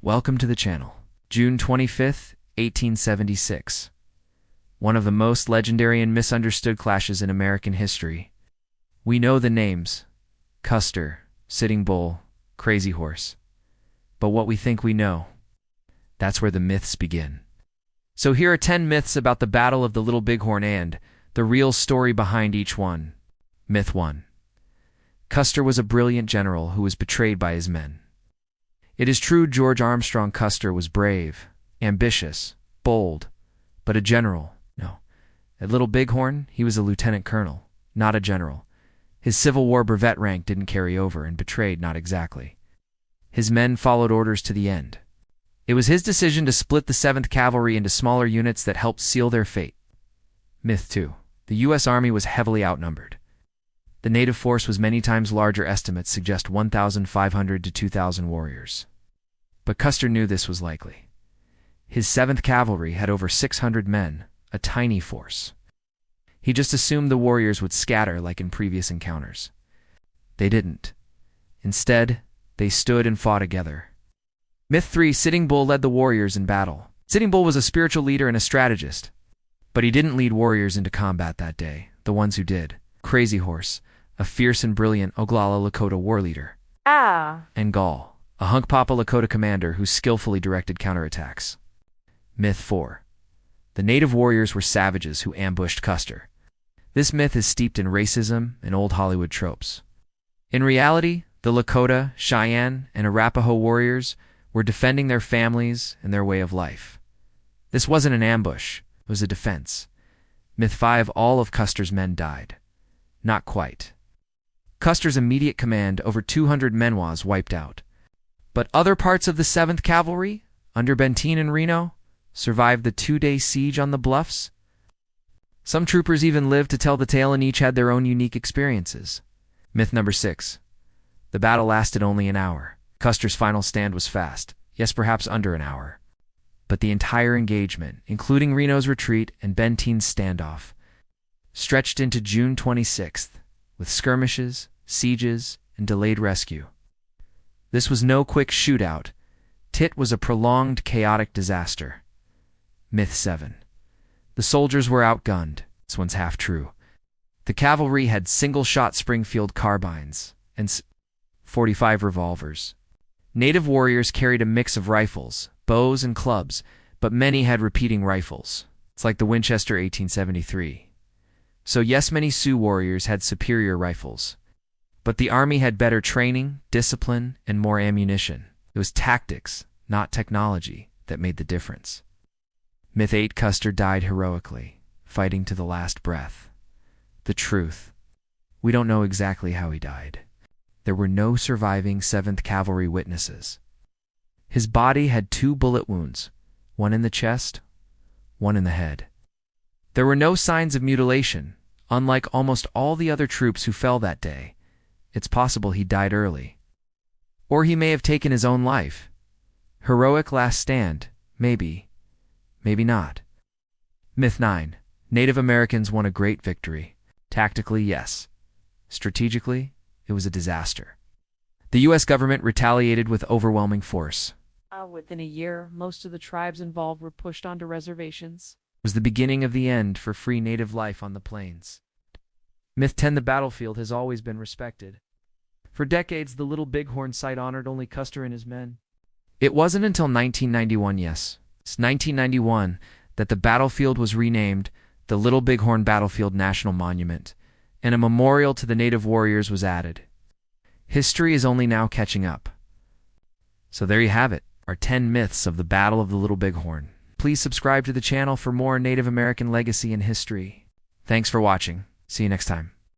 Welcome to the channel. June 25th, 1876. One of the most legendary and misunderstood clashes in American history. We know the names: Custer, Sitting Bull, Crazy Horse. But what we think we know, that's where the myths begin. So here are 10 myths about the Battle of the Little Bighorn and the real story behind each one. Myth 1. Custer was a brilliant general who was betrayed by his men. It is true George Armstrong Custer was brave, ambitious, bold, but a general, no. At Little Bighorn, he was a lieutenant colonel, not a general. His Civil War brevet rank didn't carry over, and betrayed not exactly. His men followed orders to the end. It was his decision to split the 7th Cavalry into smaller units that helped seal their fate. Myth 2. The U.S. Army was heavily outnumbered. The native force was many times larger. Estimates suggest 1,500 to 2,000 warriors. But Custer knew this was likely. His 7th Cavalry had over 600 men, a tiny force. He just assumed the warriors would scatter like in previous encounters. They didn't. Instead, they stood and fought together. Myth 3. Sitting Bull led the warriors in battle. Sitting Bull was a spiritual leader and a strategist. But he didn't lead warriors into combat that day. The ones who did: Crazy Horse, a fierce and brilliant Oglala Lakota war leader, and Gall, a Hunkpapa Lakota commander who skillfully directed counterattacks. Myth 4. The native warriors were savages who ambushed Custer. This myth is steeped in racism and old Hollywood tropes. In reality, the Lakota, Cheyenne, and Arapaho warriors were defending their families and their way of life. This wasn't an ambush, it was a defense. Myth 5. All of Custer's men died. Not quite. Custer's immediate command, over 200 men, was wiped out. But other parts of the 7th Cavalry, under Benteen and Reno, survived the 2-day siege on the bluffs. Some troopers even lived to tell the tale, and each had their own unique experiences. Myth number 6. The battle lasted only an hour. Custer's final stand was fast, yes, perhaps under an hour. But the entire engagement, including Reno's retreat and Benteen's standoff, stretched into June 26th, with skirmishes, sieges, and delayed rescue. This was no quick shootout. It was a prolonged, chaotic disaster. Myth 7. The soldiers were outgunned. This one's half true. The cavalry had single-shot Springfield carbines and 45 revolvers. Native warriors carried a mix of rifles, bows, and clubs, but many had repeating rifles. It's like the Winchester 1873. So yes, many Sioux warriors had superior rifles. But the army had better training, discipline, and more ammunition. It was tactics, not technology, that made the difference. Myth 8. Custer died heroically, fighting to the last breath. The truth: we don't know exactly how he died. There were no surviving 7th Cavalry witnesses. His body had 2 bullet wounds, one in the chest, one in the head. There were no signs of mutilation. Unlike almost all the other troops who fell that day, it's possible he died early. Or he may have taken his own life. Heroic last stand, maybe, maybe not. Myth 9. Native Americans won a great victory. Tactically, yes. Strategically, it was a disaster. The U.S. government retaliated with overwhelming force. Within a year, most of the tribes involved were pushed onto reservations. Was the beginning of the end for free native life on the plains. Myth 10. The battlefield has always been respected. For decades, the Little Bighorn site honored only Custer and his men. It wasn't until 1991, yes, it's 1991, that the battlefield was renamed the Little Bighorn Battlefield National Monument, and a memorial to the native warriors was added. History is only now catching up. So there you have it, our 10 myths of the Battle of the Little Bighorn. Please subscribe to the channel for more Native American legacy and history. Thanks for watching. See you next time.